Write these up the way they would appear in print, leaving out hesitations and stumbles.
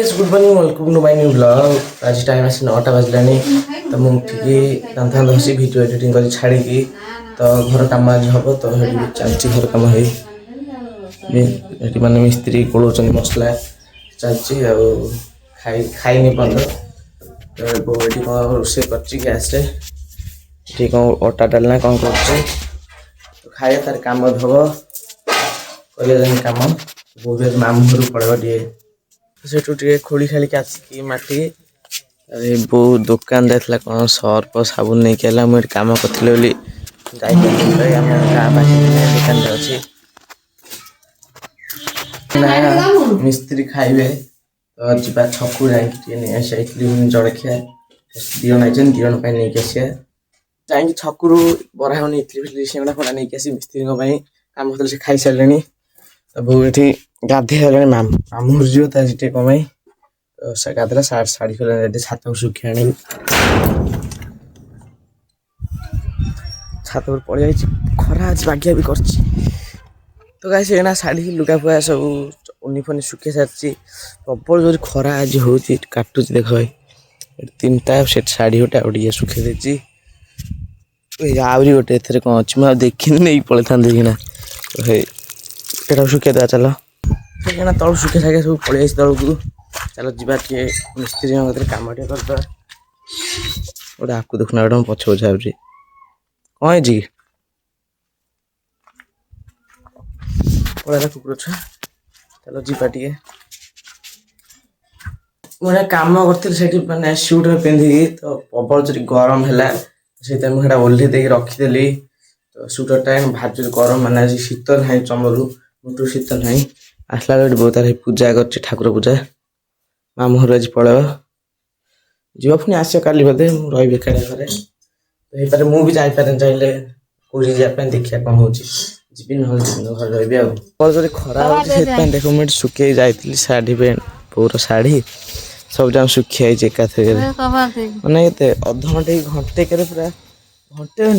Guys good morning welcome to my new blog. आज time आसी 9टा बजलानी तो मु उठिकी दांत धसी वीडियो एडिटिंग कर छाड़ी तो घर काम आज हम तो चलती घर काम है माने मिस्त्री कोलोचन मसला चलती खाई खाई नहीं पंद तो बोटी कौन रोषे कर गैस रे कौन अटा डालना कौन कर खाए तार काम हम कर काम बहुत मामू घर पड़ेगा टे सेठू टे खोली खाली आसिकी माटी बो दुकान जाता कौन सर्फ साबुन नहीं कहला मुझे कम करी दुकान अच्छी मिस्त्री खाइबे तो जा छकू जाइए जड़खिया दिजन आई दिजन नहीं आसिया जाइए छकू बरा नहीं इडली सींगड़ा फड़ा नहीं आसी मिस्त्री कम होता से खाई सारे तो बो ये गाधे मामू जी कमाई तो गाधला शाढ़ी खोल छात सुखी आनी छात पर पड़ जाए खरा आज बागिया भी कर तो गाइस एना शाढ़ी लुगा फुगा सब उनी फनी सुखी सारी प्रबल जो खरा आज हूँ काटुच देख भाई 3टा सेट शाढ़ी गोटे आगे सुखे देती आहरी गोटे ए कौन अच्छी मुझे देखी नहीं पलि था देखना ये सुखे दे चल ना तल सुखे सागे सब पलि तल को चलो जीवा टे मिस्त्री कम टे करदे गोटे आपको देखना गोटे पछ पछा कौन है पड़ा कुकुर छुआ चलो जीवा टे मुझे कम करी मैंने सुट पिंधिकी तो प्रबल जो गरम है से मुझे ओल्हे दे रखीदेली तो सुटरटा भाज गरम मैंने आज शीतल ना चमरू मुटू शीतल ना आसला बेटे बहुत तार पूजा कर ठाकुर पूजा मामू घर आज पड़े जीव पुणी आस काली बोधे रही बेकार घरे तो मुझे जापे चाहिए पूरी जाए देखिए कौन हो जी ना घर रही खरा देख मुझे सुखे जाइली शाढ़ी पैंट पूरा शाढ़ी सब जन सुखी आई मैंने अधघंटे घंटे के पूरा घंटे न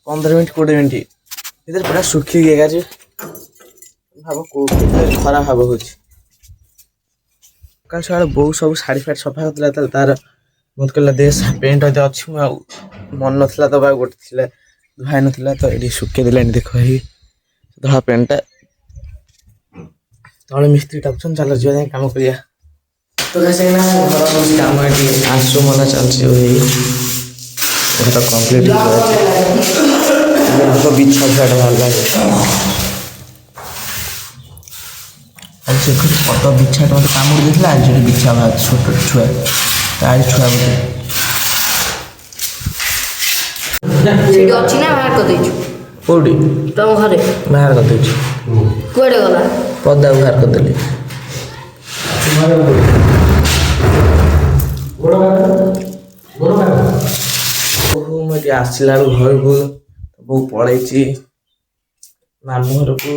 15 मिनट 20 मिनट इधर पूरा सुखी गया भाव खरा भाव हो कल सका बो सब शाढ़ी फाड़ी सफा कर तार मत कहला दे पेंट अच्छी मन ना दबा गोटे धुआई ना तो ये सुखे देला देख धड़ा पेंटा तले मिस्त्री टाकुन चल जा कम कर तो कैसे ना घर काम आसु मला चलती घर कम्प्लीट बिछा छुआ पत बिछा मत कामुड़ देता आज बिछा बाहर छोट छुआ तार छुआ कौटी तुम घरे बाहर कर कड़े गला पदा बाहर करदेली मुझे आसला घर को बो पड़े मामू घर को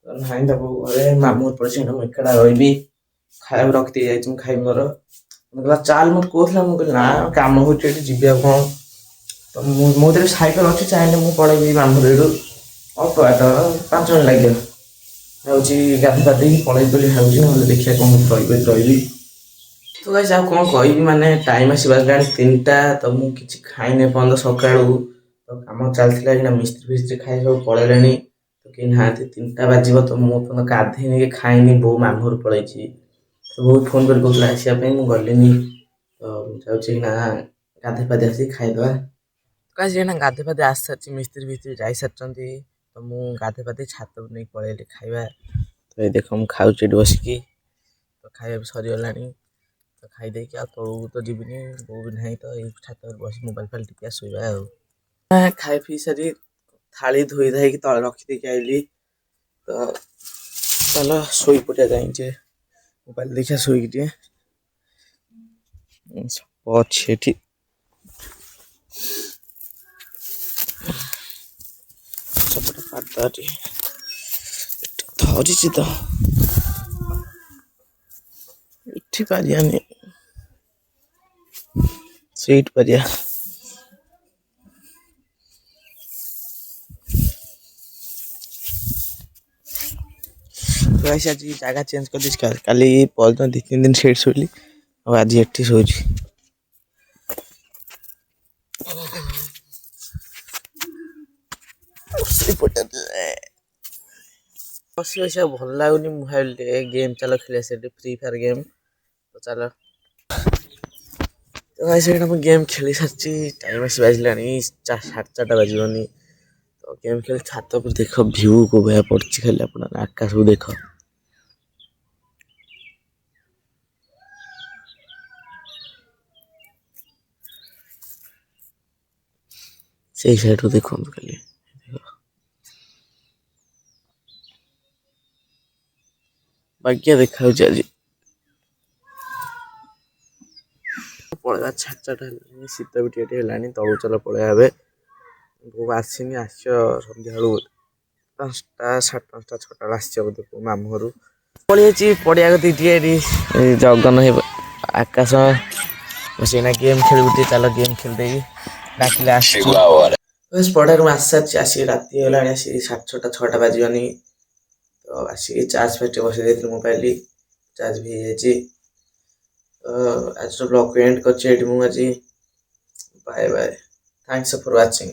ना बो घरे मामू घर पड़े मुझे रही खाया रखी जाए खाई मोर मतलब चाल मत कहला मुझे ना कम हो जी कौन तो मुझे सैकेल अच्छी चाहिए मुझे पड़ेबी मामू घर अल्प बाट 5 मिनट लगे हूँ गाधी पाधी पलि भाई देखिए कौन रही तो गाइस आ कौन कह माने टाइम आसला 3टा तो मुझे खाई पर्यंत सका तो कम चलता मिस्त्री फिस्त्री खाई सब पलैले तो कहीं ना 3टा बाजब तो मुझे गाधे नहीं खाई बो मामू घर पलि तो बहुत फोन कर कहला आसापी मुझे गलिनी तो जाना गाधे पाधे आस खाईदे कहीं ना गाधे पाधे आस सारी मिस्त्री फिस्त्री जा सारी तो मुझे गाधे पाधे छात नहीं पलैली खाଇବା तो ये देख मुझे खाऊँ बसिकी तो खाଇବା सरीगला तो खाईदे तौक तो जीवन बो भी ना तो ये छात बस मोबाइल फाइल टिका शोवा खाई पी सारी थाली धोई धाई तले रखीदे आईली तो चल शोई पड़ा जाए मोबाइल देखा शोक अच्छे सबटा पार्टी धरी तो इठी पारियानी सीट पारिया गाइस आज जगह चेंज कर दिस काली पॉल 2-3 दिन सेट सोली और आज एठी सोची बस वैसे भल लगुनि मोबाइल गेम चलो खेले से फ्री फायर गेम तो चलो तो गाइस एटा मैं गेम खेली सारची टाइम आसी बाजलानी 4:30 बाजबनी तो गेम खेल छात पर देख व्यू को भया पड़ची खाली अपन आकाश को देख से साइड को देखो खाली बाकी देखा आज पड़ा 4:30 शीत भी टे है तलू चल पलैया बो आसनी आस सन्ध्या 5टा 5:30 6टा आस बोधे मामू घर पलि पड़िया जगन आकाश बस गेम खेल चल गेम खेलदे डाकिले आस पढ़ार आस सारी आस राति है 6:30 6टा बाजबनी तो आसिक चार्ज फैक्ट्री बस मोबाइल चार्ज भी आज ब्लॉग को एंड कर bye bye thanks for watching.